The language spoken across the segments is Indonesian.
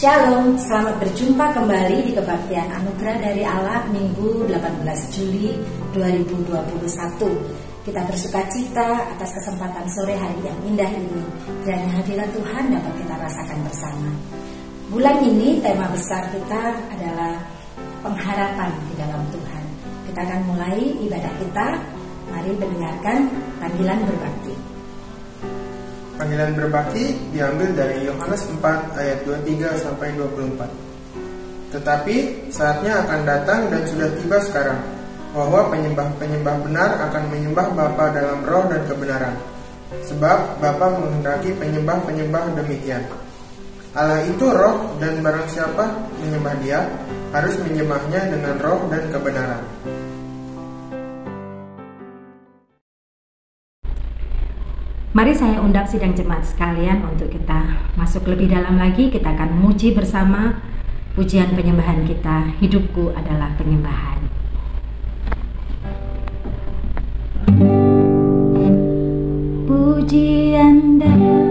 Shalom, selamat berjumpa kembali di Kebaktian Anugerah dari Allah Minggu 18 Juli 2021. Kita bersuka cita atas kesempatan sore hari yang indah ini. Kiranya hadirat Tuhan dapat kita rasakan bersama. Bulan ini tema besar kita adalah pengharapan di dalam Tuhan. Kita akan mulai ibadah kita. Mari mendengarkan panggilan berbakti. Panggilan berbakti diambil dari Yohanes 4 ayat 23 sampai 24. Tetapi saatnya akan datang dan sudah tiba sekarang, bahwa penyembah-penyembah benar akan menyembah Bapa dalam roh dan kebenaran. Sebab Bapa menghendaki penyembah-penyembah demikian. Allah itu roh, dan barang siapa menyembah Dia harus menyembahnya dengan roh dan kebenaran. Mari saya undang sidang jemaat sekalian untuk kita masuk lebih dalam lagi. Kita akan memuji bersama pujian penyembahan kita, hidupku adalah penyembahan. Pujian dan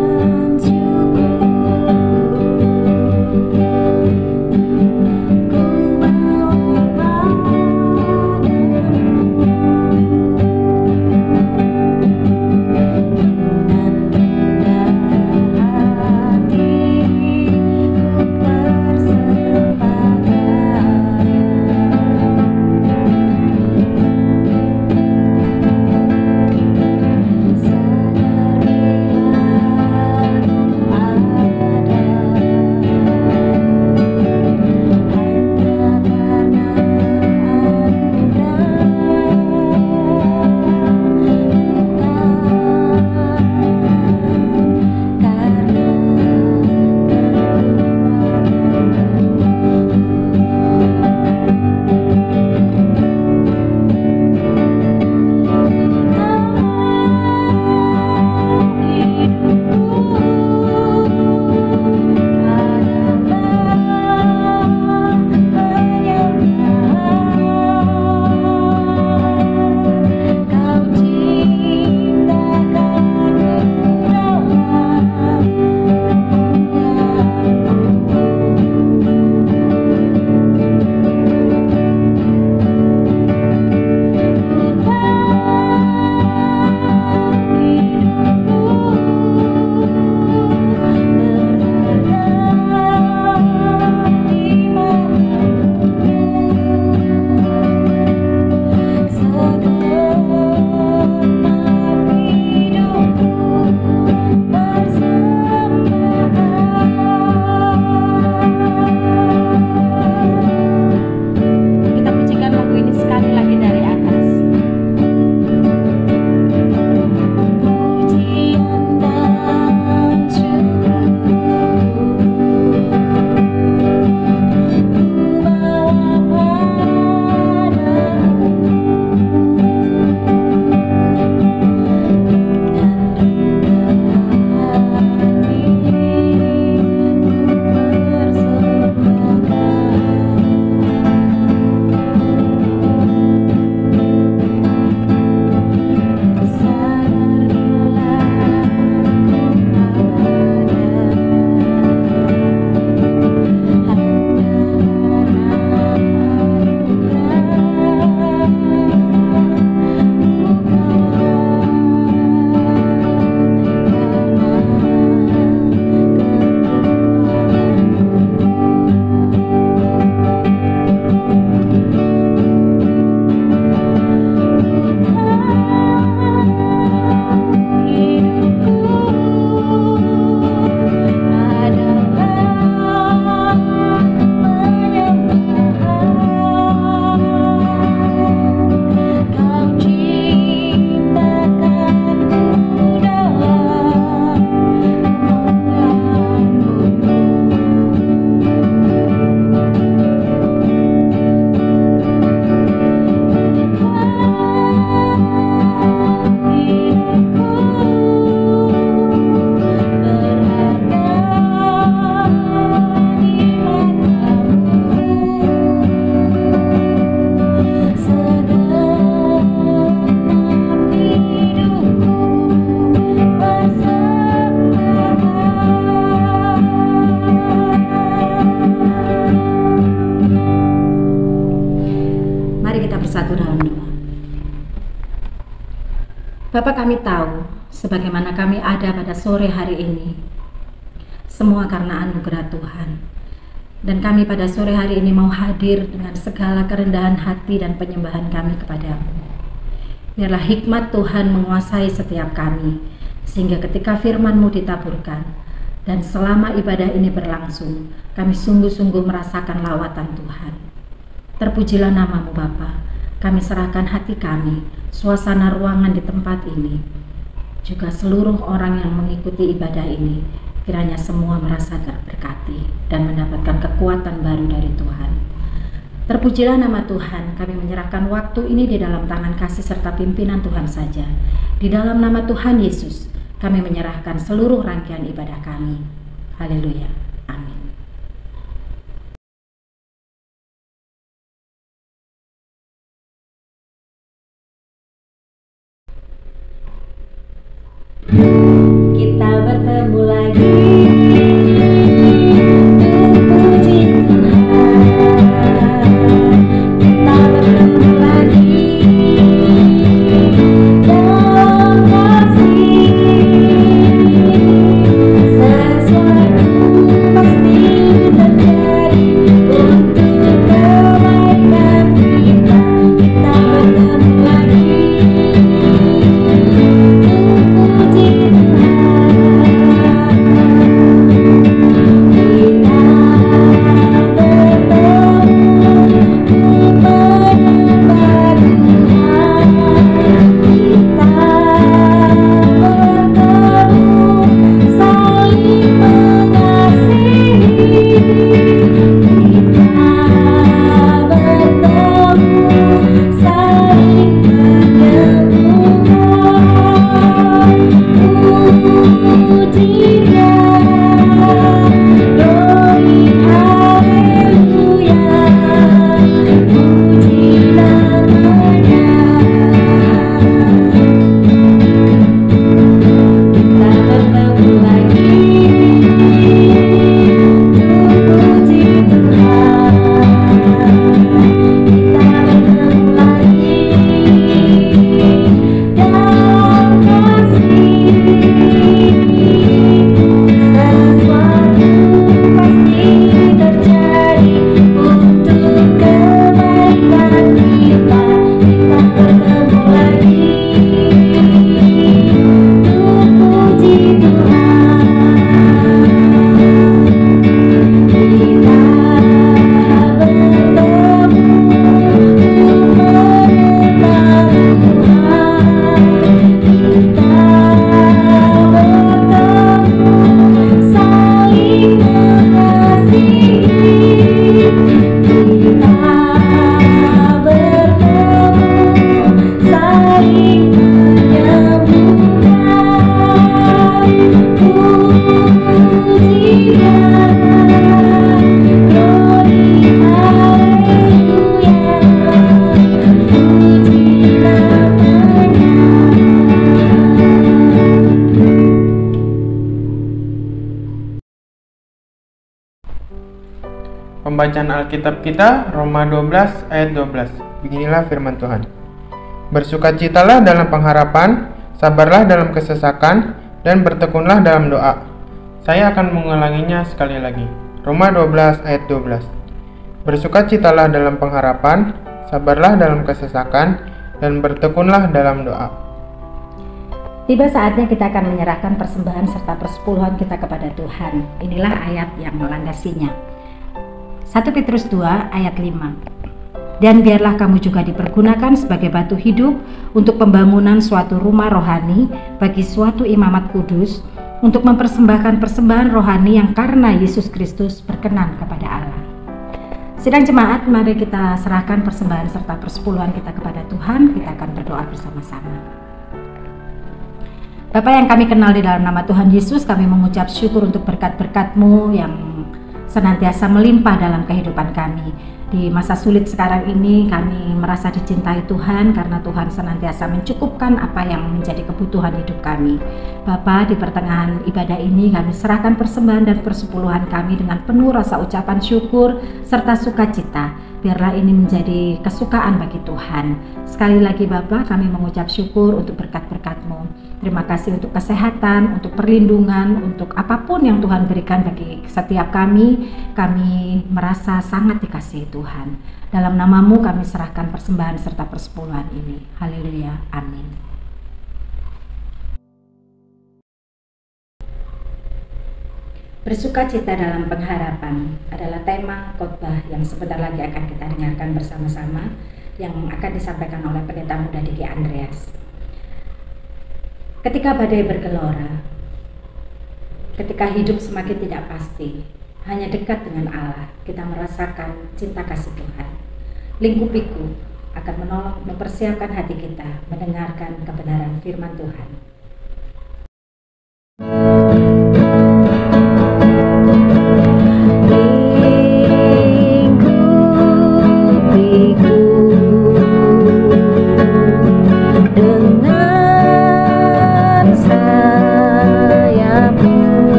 bersatu dalam doa. Bapa, kami tahu sebagaimana kami ada pada sore hari ini, semua karena anugerah Tuhan. Dan kami pada sore hari ini mau hadir dengan segala kerendahan hati dan penyembahan kami kepadamu. Biarlah hikmat Tuhan menguasai setiap kami, sehingga ketika firman-Mu ditaburkan, dan selama ibadah ini berlangsung, kami sungguh-sungguh merasakan lawatan Tuhan. Terpujilah nama-Mu Bapa. Kami serahkan hati kami, suasana ruangan di tempat ini, juga seluruh orang yang mengikuti ibadah ini, kiranya semua merasa terberkati dan mendapatkan kekuatan baru dari Tuhan. Terpujilah nama Tuhan. Kami menyerahkan waktu ini di dalam tangan kasih serta pimpinan Tuhan saja. Di dalam nama Tuhan Yesus, kami menyerahkan seluruh rangkaian ibadah kami. Haleluya. Amin. Kita bertemu lagi. Pembacaan Alkitab kita, Roma 12 ayat 12. Beginilah firman Tuhan. Bersukacitalah dalam pengharapan, sabarlah dalam kesesakan, dan bertekunlah dalam doa. Saya akan mengulanginya sekali lagi. Roma 12 ayat 12. Bersukacitalah dalam pengharapan, sabarlah dalam kesesakan, dan bertekunlah dalam doa. Tiba saatnya kita akan menyerahkan persembahan serta persepuluhan kita kepada Tuhan. Inilah ayat yang melandasinya. 1 Petrus 2 ayat 5. Dan biarlah kamu juga dipergunakan sebagai batu hidup untuk pembangunan suatu rumah rohani bagi suatu imamat kudus, untuk mempersembahkan persembahan rohani yang karena Yesus Kristus berkenan kepada Allah. Sidang jemaat, mari kita serahkan persembahan serta persepuluhan kita kepada Tuhan. Kita akan berdoa bersama-sama. Bapa yang kami kenal di dalam nama Tuhan Yesus, kami mengucap syukur untuk berkat-berkat-Mu yang senantiasa melimpah dalam kehidupan kami. Di masa sulit sekarang ini kami merasa dicintai Tuhan karena Tuhan senantiasa mencukupkan apa yang menjadi kebutuhan hidup kami. Bapa, di pertengahan ibadah ini kami serahkan persembahan dan persepuluhan kami dengan penuh rasa ucapan syukur serta sukacita. Biarlah ini menjadi kesukaan bagi Tuhan. Sekali lagi Bapa, kami mengucap syukur untuk berkat-berkat-Mu. Terima kasih untuk kesehatan, untuk perlindungan, untuk apapun yang Tuhan berikan bagi setiap kami merasa sangat dikasihi Tuhan. Dalam nama-Mu kami serahkan persembahan serta persepuluhan ini. Haleluya, amin. Bersukacita dalam pengharapan adalah tema khotbah yang sebentar lagi akan kita dengarkan bersama-sama, yang akan disampaikan oleh Pendeta Muda Diki Andreas. Ketika badai bergelora, ketika hidup semakin tidak pasti, hanya dekat dengan Allah kita merasakan cinta kasih Tuhan. Lingkup-liku akan menolong mempersiapkan hati kita mendengarkan kebenaran firman Tuhan.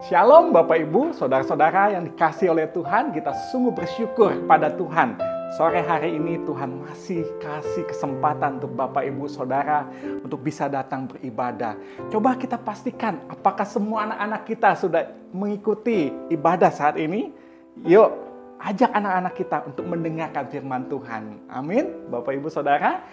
Shalom Bapak Ibu, Saudara-saudara yang dikasihi oleh Tuhan, kita sungguh bersyukur pada Tuhan. Sore hari ini Tuhan masih kasih kesempatan untuk Bapak Ibu Saudara untuk bisa datang beribadah. Coba kita pastikan apakah semua anak-anak kita sudah mengikuti ibadah saat ini. Yuk, ajak anak-anak kita untuk mendengarkan firman Tuhan. Amin, Bapak Ibu Saudara.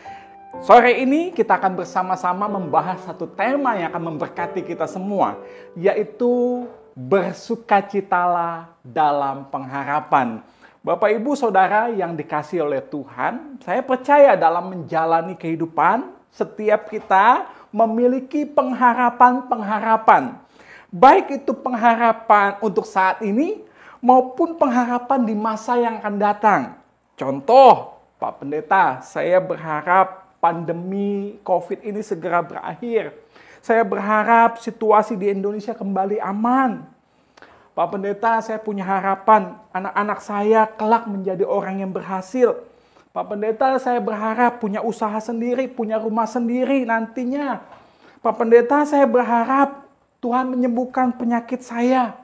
Sore ini kita akan bersama-sama membahas satu tema yang akan memberkati kita semua, yaitu bersukacitalah dalam pengharapan. Bapak Ibu Saudara yang dikasihi oleh Tuhan, saya percaya dalam menjalani kehidupan, setiap kita memiliki pengharapan-pengharapan. Baik itu pengharapan untuk saat ini, maupun pengharapan di masa yang akan datang. Contoh, Pak Pendeta, saya berharap pandemi COVID ini segera berakhir. Saya berharap situasi di Indonesia kembali aman. Pak Pendeta, saya punya harapan anak-anak saya kelak menjadi orang yang berhasil. Pak Pendeta, saya berharap punya usaha sendiri, punya rumah sendiri nantinya. Pak Pendeta, saya berharap Tuhan menyembuhkan penyakit saya.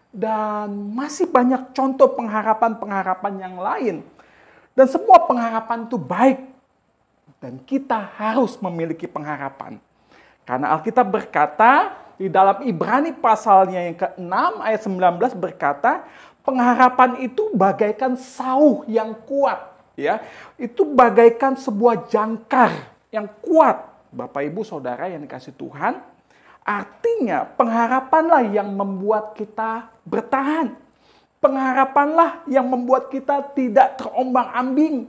Dan masih banyak contoh pengharapan-pengharapan yang lain. Dan semua pengharapan itu baik. Dan kita harus memiliki pengharapan. Karena Alkitab berkata, di dalam Ibrani pasalnya yang ke-6 ayat 19 berkata, pengharapan itu bagaikan sauh yang kuat. Ya, itu bagaikan sebuah jangkar yang kuat. Bapak Ibu Saudara yang dikasihi Tuhan, artinya pengharapanlah yang membuat kita bertahan. Pengharapanlah yang membuat kita tidak terombang-ambing.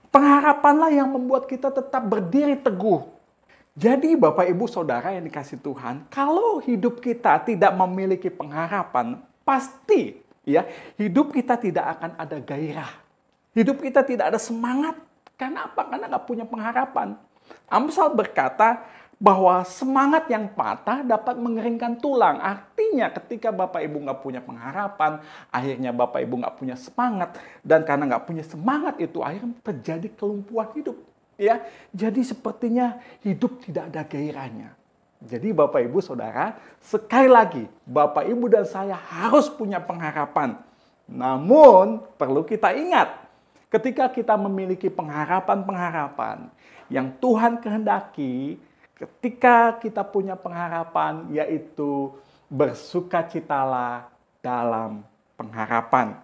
Pengharapanlah yang membuat kita tetap berdiri teguh. Jadi Bapak Ibu Saudara yang dikasih Tuhan, kalau hidup kita tidak memiliki pengharapan, pasti ya hidup kita tidak akan ada gairah. Hidup kita tidak ada semangat. Karena apa? Karena nggak punya pengharapan. Amsal berkata bahwa semangat yang patah dapat mengeringkan tulang. Artinya ketika Bapak Ibu nggak punya pengharapan, akhirnya Bapak Ibu nggak punya semangat. Dan karena nggak punya semangat itu, akhirnya terjadi kelumpuhan hidup. Ya, jadi sepertinya hidup tidak ada gairahnya. Jadi Bapak Ibu Saudara, sekali lagi Bapak Ibu dan saya harus punya pengharapan. Namun perlu kita ingat, ketika kita memiliki pengharapan-pengharapan yang Tuhan kehendaki, ketika kita punya pengharapan yaitu bersukacitalah dalam pengharapan.